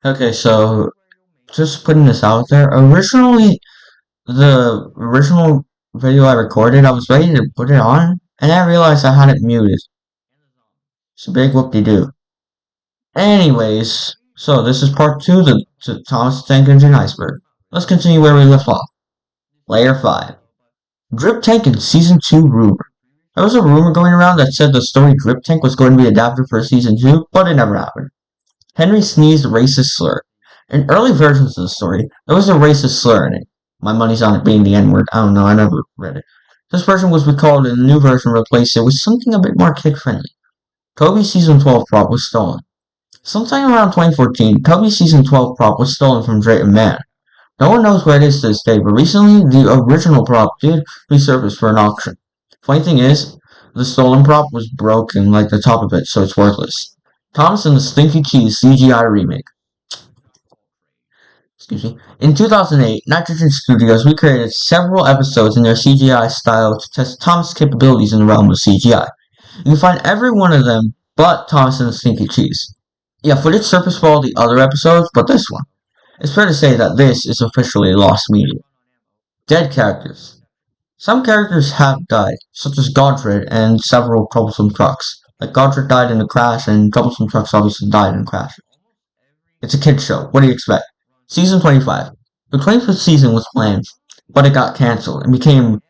Okay, so just putting this out there. The original video I recorded, I was ready to put it on, and I realized I had it muted. It's a big whoop-de-doo. Anyways, so this is part two to Thomas the Tank Engine Iceberg. Let's continue where we left off. Layer 5. Drip Tank in Season 2 rumor. There was a rumor going around that said the story Drip Tank was going to be adapted for Season 2, but it never happened. Henry sneezed a racist slur. In early versions of the story, there was a racist slur in it. My money's on it being the N-word. I don't know, I never read it. This version was recalled and the new version replaced it with something a bit more kid-friendly. Kobe's Season 12 prop was stolen. Sometime around 2014, Kobe's Season 12 prop was stolen from Drayton Man. No one knows where it is to this day, but recently the original prop did resurface for an auction. Funny thing is, the stolen prop was broken like the top of it, so it's worthless. Thomas and the Stinky Cheese CGI remake. Excuse me. In 2008, Nitrogen Studios recreated several episodes in their CGI style to test Thomas' capabilities in the realm of CGI. You can find every one of them but Thomas and the Stinky Cheese. Yeah, footage surfaced for all the other episodes, but this one. It's fair to say that this is officially lost media. Dead characters. Some characters have died, such as Godfred and several Troublesome Trucks. Like Godfred died in a crash, and Troublesome Trucks obviously died in crashes. It's a kid's show. What do you expect? Season 25. The 25th season was planned, but it got cancelled and became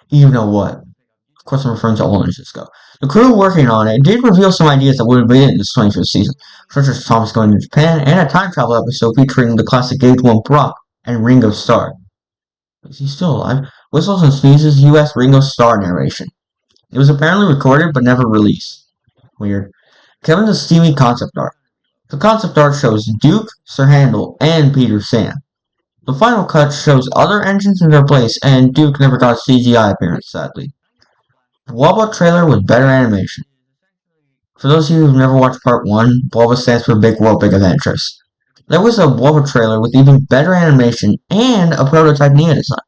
you know what. Of course, I'm referring to Orange Disco. The crew working on it did reveal some ideas that would have been in this 25th season, such as Thomas going to Japan and a time travel episode featuring the classic Gauge 1 Brock and Ringo Starr. Is he still alive? Whistles and Sneezes US Ringo Starr narration. It was apparently recorded but never released. Weird. Kevin the Steamy concept art. The concept art shows Duke, Sir Handel, and Peter Sam. The final cut shows other engines in their place, and Duke never got a CGI appearance, sadly. Wubba trailer with better animation. For those of you who've never watched part 1, Wubba stands for Big World, Big Adventures. There was a Wubba trailer with even better animation and a prototype Nia design.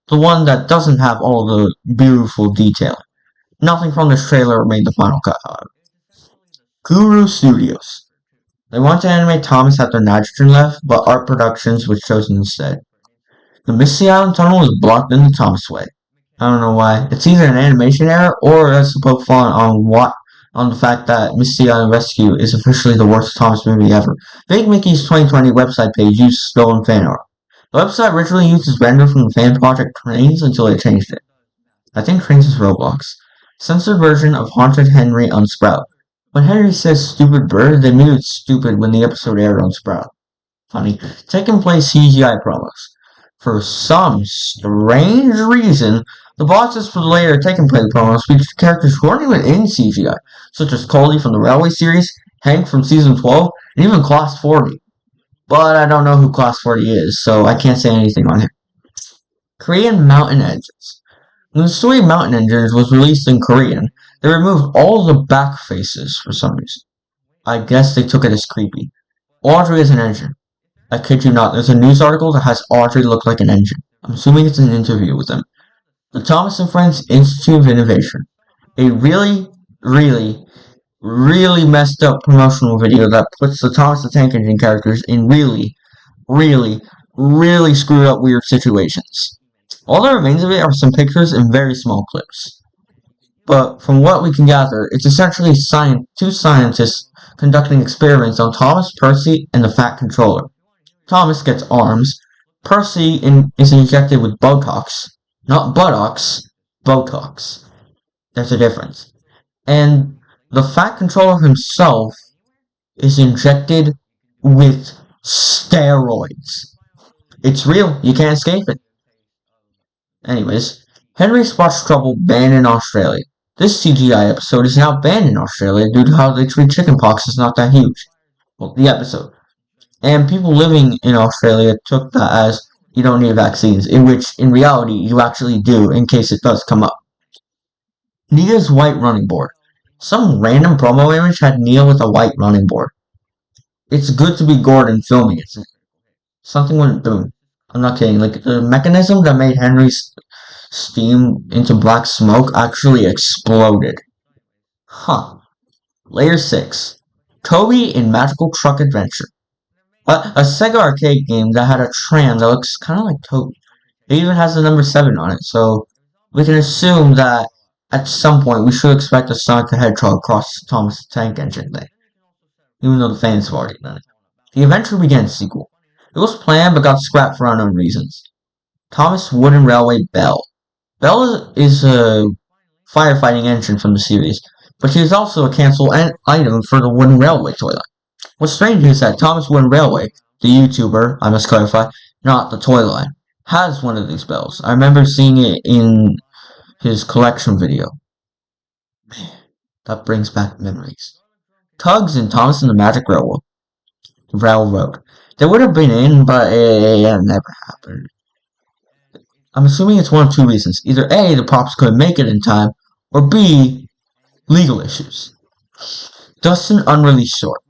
The one that doesn't have all the beautiful detailing. Nothing from this trailer made the final cut, however. Guru Studios. They want to animate Thomas after Nitrogen left, but Art Productions was chosen instead. The Misty Island tunnel is blocked in the Thomas way. I don't know why. It's either an animation error or it's a poke fun on the fact that Misty Island Rescue is officially the worst Thomas movie ever. Big Mickey's 2020 website page used stolen fan art. The website originally used render from the fan project Trains until they changed it. I think Trains is Roblox. Censored version of Haunted Henry on Sprout. When Henry says stupid bird, they knew it's stupid when the episode aired on Sprout. Funny. Taking place CGI promos. For some strange reason, the boxes for the later Taken Play promos featured characters who weren't even in CGI, such as Coley from the Railway series, Hank from Season 12, and even Class 40. But I don't know who Class 40 is, so I can't say anything on him. Korean Mountain Engines. When the story Mountain Engines was released in Korean, they removed all the back faces for some reason. I guess they took it as creepy. Audrey is an engine. I kid you not, there's a news article that has Audrey look like an engine. I'm assuming it's an interview with them. The Thomas and Friends Institute of Innovation. A really, really, really messed up promotional video that puts the Thomas the Tank Engine characters in really, really, really screwed up weird situations. All that remains of it are some pictures and very small clips. But from what we can gather, it's essentially two scientists conducting experiments on Thomas, Percy, and the Fat Controller. Thomas gets arms. Percy is injected with Botox. Not buttocks, Botox. There's a difference. And the Fat Controller himself is injected with steroids. It's real. You can't escape it. Anyways, Henry spots trouble banned in Australia. This CGI episode is now banned in Australia due to how they treat chickenpox is not that huge. Well, the episode. And people living in Australia took that as you don't need vaccines, in which, in reality, you actually do, in case it does come up. Nia's white running board. Some random promo image had Nia with a white running board. It's good to be Gordon filming it. Something went boom. I'm not kidding. Like, the mechanism that made Henry's steam into black smoke actually exploded. Huh. Layer 6. Toby in Magical Truck Adventure. A Sega arcade game that had a tram that looks kind of like Toad. It even has the number 7 on it, so we can assume that at some point we should expect a Sonic the Hedgehog cross Thomas the Tank Engine thing, even though the fans have already done it. The Adventure Begins sequel. It was planned but got scrapped for unknown reasons. Thomas Wooden Railway Bell. Bell is a firefighting engine from the series, but she is also a cancelled item for the Wooden Railway toilet. What's strange is that Thomas Wooden Railway, the YouTuber, I must clarify, not the toy line, has one of these bells. I remember seeing it in his collection video. Man, that brings back memories. Tugs and Thomas and the Magic Railroad. They would have been in, but it never happened. I'm assuming it's one of two reasons. Either A, the props couldn't make it in time, or B, legal issues. Dustin unreleased short.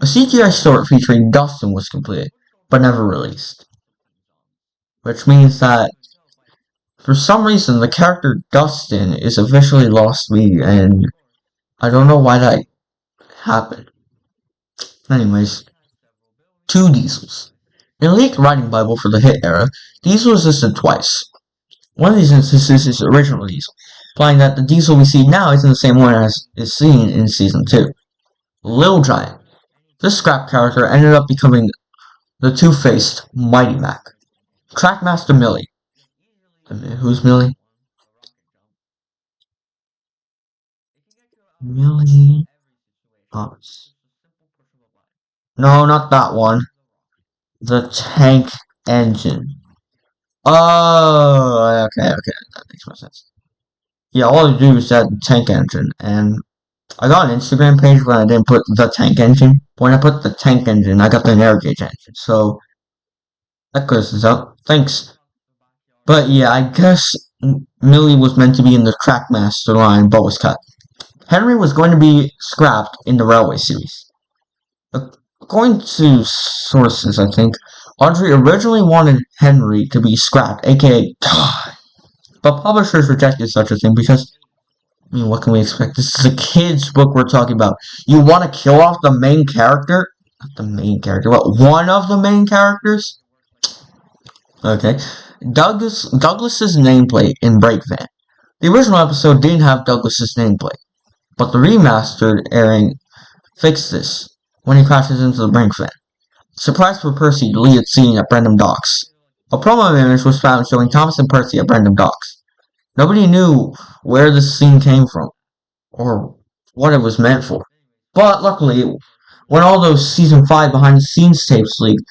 A CGI short featuring Dustin was completed, but never released. Which means that, for some reason, the character Dustin is officially lost to me, and I don't know why that happened. Anyways, two Diesels. In a leaked writing bible for the hit era, Diesel is listed twice. One of these instances is the original Diesel, implying that the Diesel we see now isn't the same one as is seen in Season 2. Lil Giant. This scrap character ended up becoming the two-faced Mighty Mac. Trackmaster Millie. Who's Millie? Millie Thomas. No, not that one. The tank engine. Oh, okay, that makes more sense. Yeah, all I do is that tank engine, and I got an Instagram page when I didn't put the tank engine. When I put the tank engine, I got the narrow gauge engine, so that clears up. Thanks. But yeah, I guess Millie was meant to be in the Trackmaster line, but was cut. Henry was going to be scrapped in the Railway series. According to sources, I think, Audrey originally wanted Henry to be scrapped, aka God. But publishers rejected such a thing because, I mean, what can we expect? This is a kid's book we're talking about. You want to kill off the main character? Not the main character, but one of the main characters? Okay. Douglas's nameplate in Break Van. The original episode didn't have Douglas's nameplate, but the remastered airing fixed this when he crashes into the Brink Van. Surprise for Percy, deleted scene at Brendam Docks. A promo image was found showing Thomas and Percy at Brendam Docks. Nobody knew where this scene came from, or what it was meant for. But luckily, when all those Season 5 behind-the-scenes tapes leaked,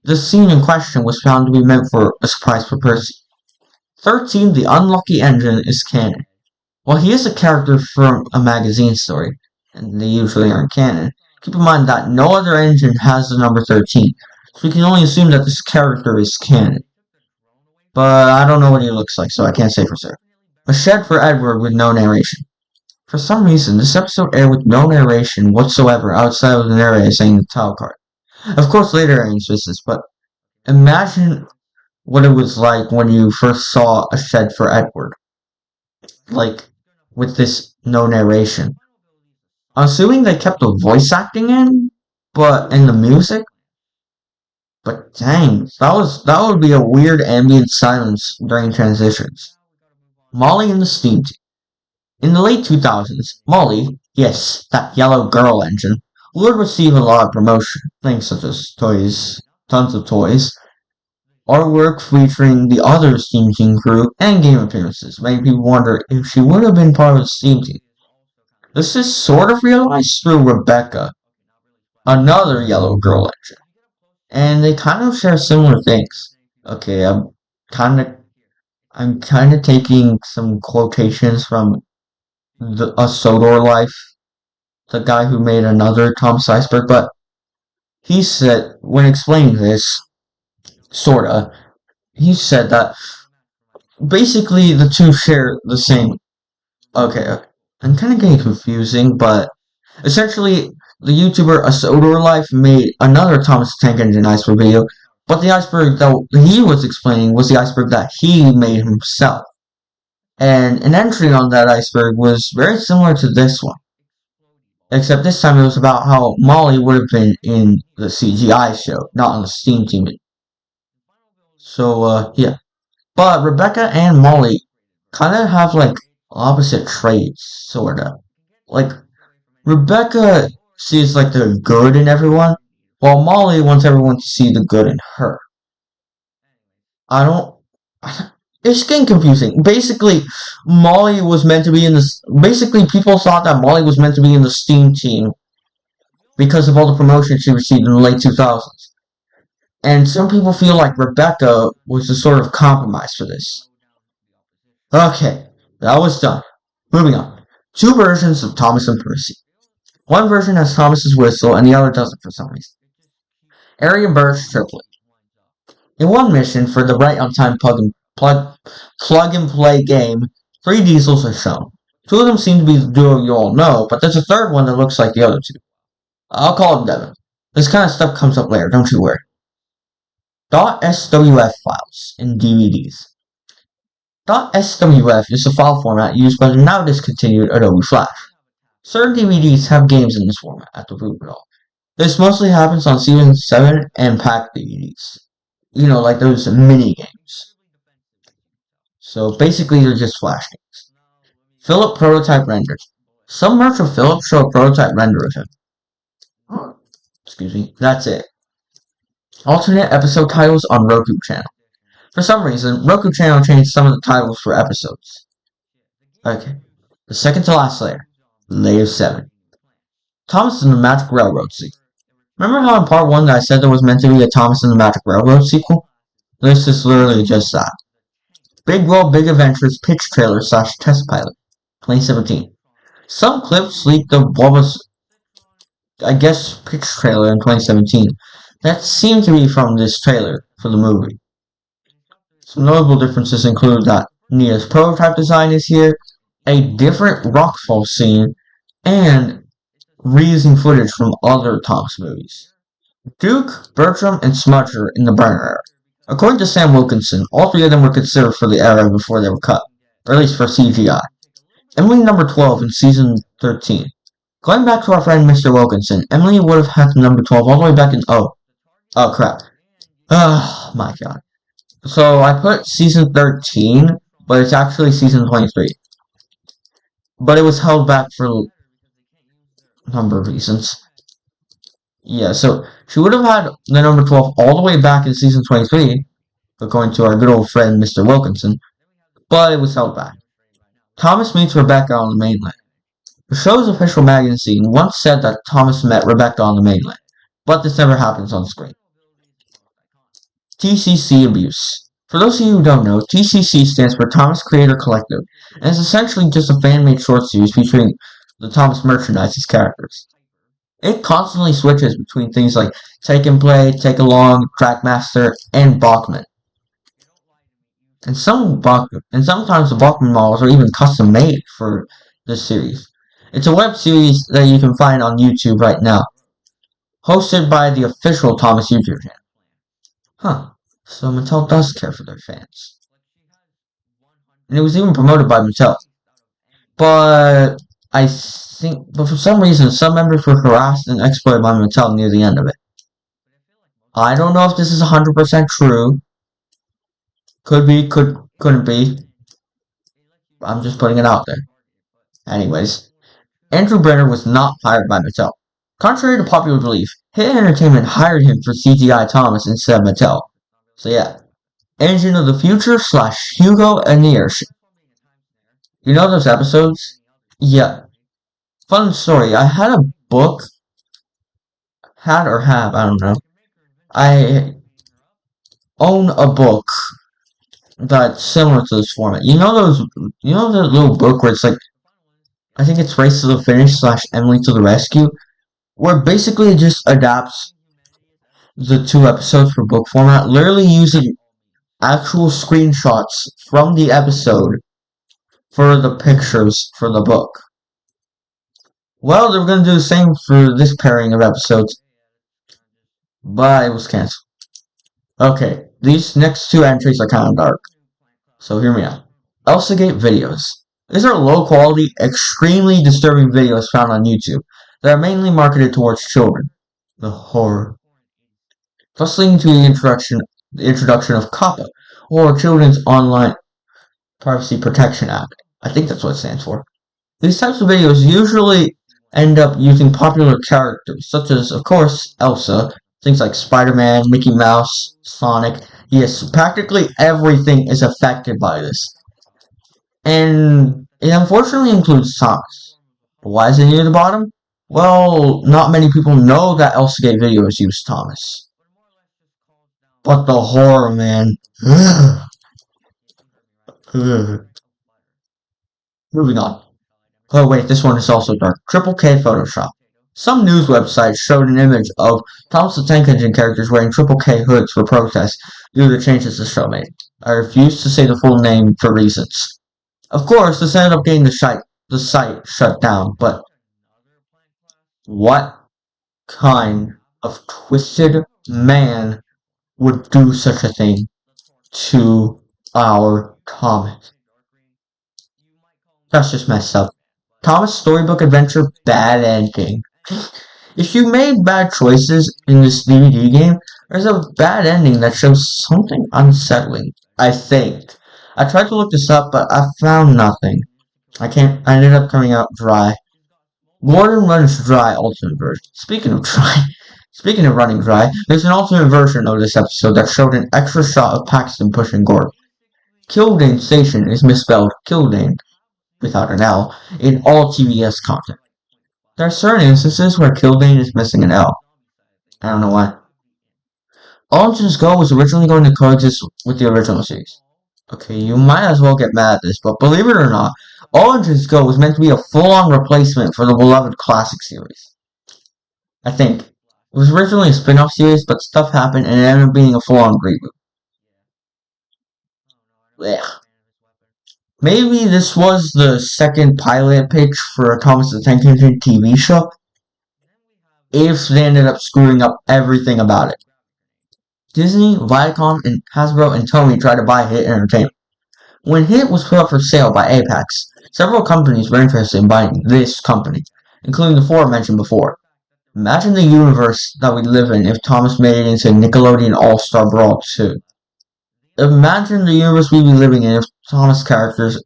the scene in question was found to be meant for a surprise for Percy. 13, the Unlucky Engine, is canon. While he is a character from a magazine story, and they usually aren't canon, keep in mind that no other engine has the number 13, so we can only assume that this character is canon. But I don't know what he looks like, so I can't say for certain. A shed for Edward with no narration. For some reason, this episode aired with no narration whatsoever outside of the narrator saying the title card. Of course, later airings this, but imagine what it was like when you first saw a shed for Edward. Like, with this no narration. I'm assuming they kept the voice acting in, but in the music? But dang, that would be a weird ambient silence during transitions. Molly and the Steam Team. In the late 2000s, Molly, yes, that yellow girl engine, would receive a lot of promotion, things such as toys, tons of toys, artwork featuring the other Steam Team crew, and game appearances, making people wonder if she would have been part of the Steam Team. This is sort of realized through Rebecca, another yellow girl engine, and they kind of share similar things. Okay, kind of I'm kind of taking some quotations from A Sodor Life, the guy who made another Thomas Iceberg, but he said, when explaining this, sorta, he said that basically the two share the same. Okay, I'm kind of getting confusing, but essentially, the YouTuber A Sodor Life made another Thomas the Tank Engine iceberg video, but the iceberg that he was explaining was the iceberg that he made himself. And an entry on that iceberg was very similar to this one. Except this time it was about how Molly would have been in the CGI show, not on the Steam team. So, yeah. But Rebecca and Molly kind of have like opposite traits, sorta. Like, Rebecca sees like the good in everyone, while Molly wants everyone to see the good in her. I don't. It's getting confusing. Basically, Molly was meant to be in this. Basically, people thought that Molly was meant to be in the Steam team because of all the promotion she received in the late 2000s. And some people feel like Rebecca was a sort of compromise for this. Okay, that was done. Moving on. Two versions of Thomas and Percy. One version has Thomas's whistle and the other doesn't for some reason. Harry and Birch triplet. In one mission for the right on time plug and play game, three diesels are shown. Two of them seem to be the duo you all know, but there's a third one that looks like the other two. I'll call him Devin. This kind of stuff comes up later, don't you worry. .swf files in DVDs. .swf is the file format used by the now discontinued Adobe Flash. Certain DVDs have games in this format at the root of it all. This mostly happens on Season 7 and pack DVDs. You know, like those mini games. So basically they're just Flash games. Philip prototype renders. Some merch of Philip show a prototype render of him. Excuse me, that's it. Alternate episode titles on Roku channel. For some reason, Roku channel changed some of the titles for episodes. Okay. The second to last layer. Layer 7. Thomas and the Magic Railroad sequel. Remember how in part 1 that I said there was meant to be a Thomas and the Magic Railroad sequel? This is literally just that. Big World Big Adventures pitch trailer / test pilot. 2017. Some clips leaked of what was, I guess, pitch trailer in 2017 that seemed to be from this trailer for the movie. Some notable differences include that Nia's prototype design is here, a different rockfall scene, and reusing footage from other Thomas movies. Duke, Bertram, and Smudger in the burner era. According to Sam Wilkinson, all three of them were considered for the era before they were cut, or at least for CGI. Emily number 12 in season 13. Going back to our friend Mr. Wilkinson, Emily would have had number 12 all the way back in... Oh crap. Oh my god. So I put season 13, but it's actually season 23. But it was held back for a number of reasons. Yeah, so she would have had the number 12 all the way back in season 23, according to our good old friend Mr. Wilkinson, but it was held back. Thomas meets Rebecca on the mainland. The show's official magazine once said that Thomas met Rebecca on the mainland, but this never happens on screen. TCC abuse. For those of you who don't know, TCC stands for Thomas Creator Collective, and is essentially just a fan-made short series featuring the Thomas merchandise's characters. It constantly switches between things like Take and Play, Take Along, Trackmaster, and Bachman. And sometimes the Bachman models are even custom made for this series. It's a web series that you can find on YouTube right now, hosted by the official Thomas YouTube channel. Huh, so Mattel does care for their fans. And it was even promoted by Mattel. But for some reason, some members were harassed and exploited by Mattel near the end of it. I don't know if this is 100% true. Could be, couldn't be. I'm just putting it out there. Anyways, Andrew Brenner was not hired by Mattel. Contrary to popular belief, Hit Entertainment hired him for CGI Thomas instead of Mattel. So yeah, Engine of the Future / Hugo and the Airship. You know those episodes? Yeah. Fun story, I had a book, had or have, I don't know. I own a book that's similar to this format. You know the little book where it's like, I think it's Race to the Finish / Emily to the Rescue, where basically it just adapts the two episodes for book format, literally using actual screenshots from the episode for the pictures for the book. Well, they were going to do the same for this pairing of episodes, but it was canceled. Okay, these next two entries are kind of dark, so hear me out. Elsagate videos. These are low quality, extremely disturbing videos found on YouTube. that are mainly marketed towards children. The horror. Thus leading to the introduction of COPPA, or Children's Online Privacy Protection Act. I think that's what it stands for. These types of videos usually end up using popular characters, such as, of course, Elsa, things like Spider-Man, Mickey Mouse, Sonic. Yes, practically everything is affected by this. And it unfortunately includes Thomas. Why is it near the bottom? Well, not many people know that Elsagate videos use Thomas. But the horror, man. Moving on. Oh wait, this one is also dark. Triple K Photoshop. Some news websites showed an image of Thomas the Tank Engine characters wearing Triple K hoods for protests due to the changes the show made. I refuse to say the full name for reasons. Of course, this ended up getting the site shut down, but what kind of twisted man would do such a thing to our Thomas? That's just messed up. Thomas' storybook adventure bad ending. If you made bad choices in this DVD game, there's a bad ending that shows something unsettling. I think. I tried to look this up, but I found nothing. I ended up coming out dry. Gordon runs dry ultimate version. Speaking of dry, speaking of running dry, there's an ultimate version of this episode that showed an extra shot of Paxton pushing Gordon. Kildane Station is misspelled Kildane, without an L, in all TBS content. There are certain instances where Kildane is missing an L. I don't know why. All Engines Go was originally going to coexist with the original series. Okay, you might as well get mad at this, but believe it or not, All Engines Go was meant to be a full-on replacement for the beloved classic series. I think. It was originally a spin-off series, but stuff happened and it ended up being a full-on reboot. Blech. Maybe this was the second pilot pitch for a Thomas the Tank Engine TV show, if they ended up screwing up everything about it. Disney, Viacom, and Hasbro and Tomy tried to buy Hit Entertainment. When Hit was put up for sale by Apex, several companies were interested in buying this company, including the four mentioned before. Imagine the universe that we live in if Thomas made it into Nickelodeon All-Star Brawl 2. Imagine the universe we'd be living in if Thomas characters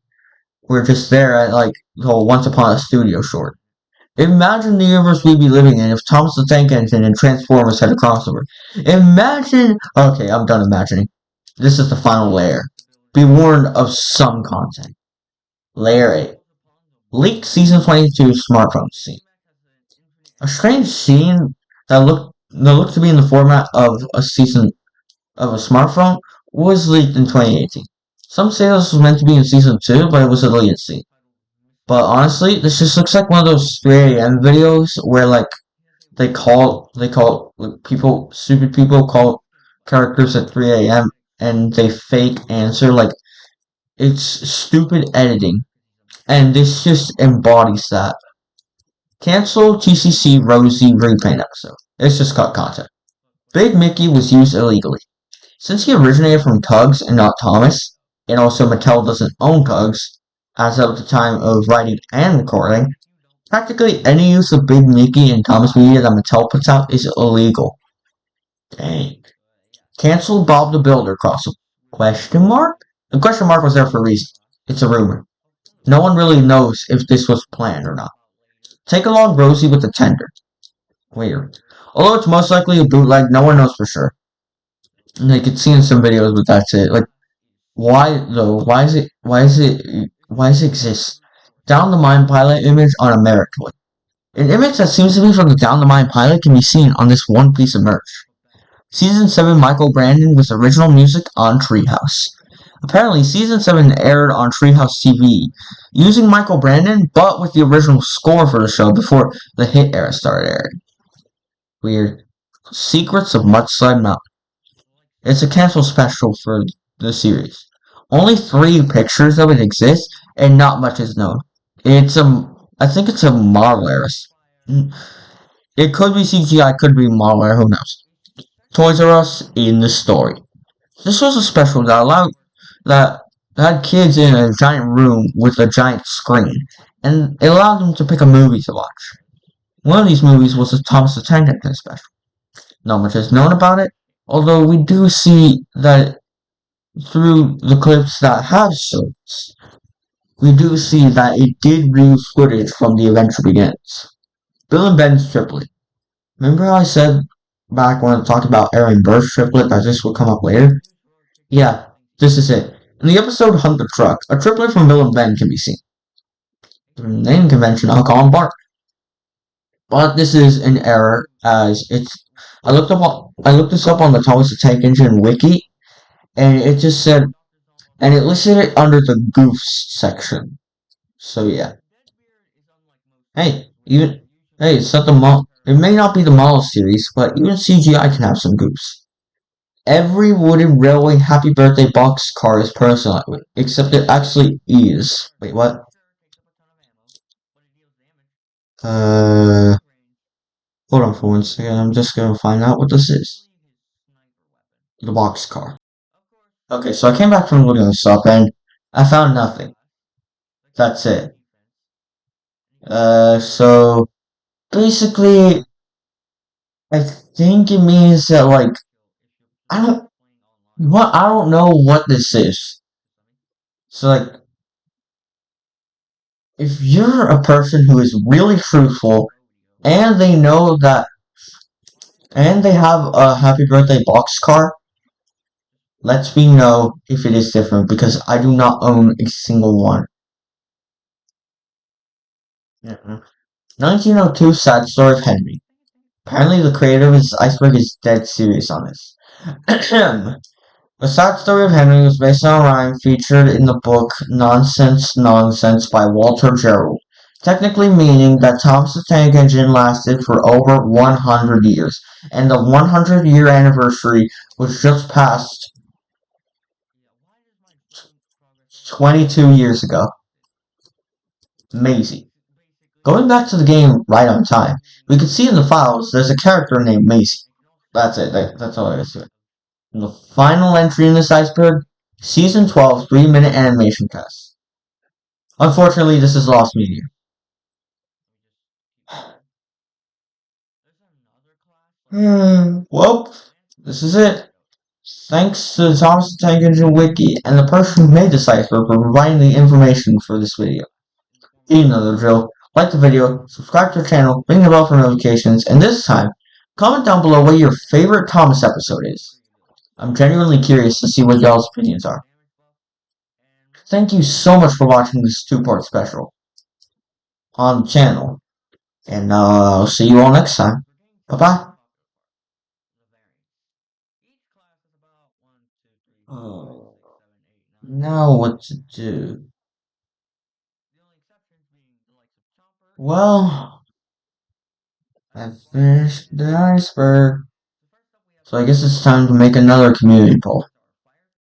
were just there at, like, the Once Upon a Studio short. Imagine the universe we'd be living in if Thomas the Tank Engine and Transformers had a crossover. Imagine... Okay, I'm done imagining. This is the final layer. Be warned of some content. Layer 8. Leaked Season 22 smartphone scene. A strange scene that looked to be in the format of a smartphone was leaked in 2018. Some say this was meant to be in Season 2, but it was a deleted scene. But honestly, this just looks like one of those 3 a.m. videos where, like, they call like, stupid people call characters at 3 a.m. and they fake answer. Like, it's stupid editing. And this just embodies that. Cancel TCC Rosie repaint episode. It's just cut content. Big Mickey was used illegally. Since he originated from Tugs and not Thomas, and also Mattel doesn't own Tugs, as of the time of writing and recording, practically any use of Big Mickey and Thomas media that Mattel puts out is illegal. Dang. Cancel Bob the Builder crossover. Question mark? The question mark was there for a reason. It's a rumor. No one really knows if this was planned or not. Take along Rosie with the tender. Weird. Although it's most likely a bootleg, no one knows for sure. And you can see in some videos, but that's it. Like, why though? Why does it exist? Down the Mine pilot image on a Ameritoy. An image that seems to be from the Down the Mine pilot can be seen on this one piece of merch. Season 7 Michael Brandon with original music on Treehouse. Apparently, Season 7 aired on Treehouse TV, using Michael Brandon, but with the original score for the show before the Hit era started airing. Weird. Secrets of Mudslide Mountain. It's a cancel special for the series. Only 3 pictures of it exist, and not much is known. I think it's a model era. It could be CGI, could be model era, who knows. Toys R Us in the story. This was a special that had kids in a giant room with a giant screen, and it allowed them to pick a movie to watch. One of these movies was the Thomas the Tank Engine special. Not much is known about it, although we do see that through the clips that have surfaced, we do see that it did reuse footage from The Adventure Begins. Bill and Ben's triplet. Remember how I said back when I talked about Aaron Burr's triplet that this would come up later? Yeah, this is it. In the episode Hunt the Truck, a triplet from Bill and Ben can be seen. The naming convention, I'll call him Bart. But this is an error as it's I looked this up on the Thomas the Tank Engine wiki and it just said and it listed it under the goofs section. So yeah. Hey, even hey, it's not the model. It may not be the model series, but even CGI can have some goofs. Every wooden railway Happy Birthday box car is personalized, except it actually is. Wait, what? Uh, hold on for 1 second. I'm just gonna find out what this is. The box car. Okay, so I came back from looking this up and I found nothing. That's it. So basically, I think it means that like I don't I don't know what this is. So like if you're a person who is really truthful and they know that and they have a happy birthday box car, let me know if it is different because I do not own a single one. Yeah. 1902 Sad Story of Henry. Apparently the creator of Iceberg is dead serious on this. The sad story of Henry was based on a rhyme featured in the book Nonsense Nonsense by Walter Gerald, technically meaning that Thomas the Tank Engine lasted for over 100 years, and the 100-year anniversary was just passed 22 years ago. Maisie. Going back to the game right on time, we can see in the files there's a character named Maisie. That's it, that's all there is to it. And the final entry in this iceberg, Season 12 3-minute animation cast. Unfortunately, this is lost media. Well, this is it. Thanks to the Thomas the Tank Engine Wiki and the person who made this iceberg for providing the information for this video. You know the drill. Like the video, subscribe to the channel, ring the bell for notifications, and this time, comment down below what your favorite Thomas episode is. I'm genuinely curious to see what y'all's opinions are. Thank you so much for watching this two-part special on the channel. And I'll see you all next time. Bye-bye. Oh, now what to do? Well, I finished the iceberg. So I guess it's time to make another community poll.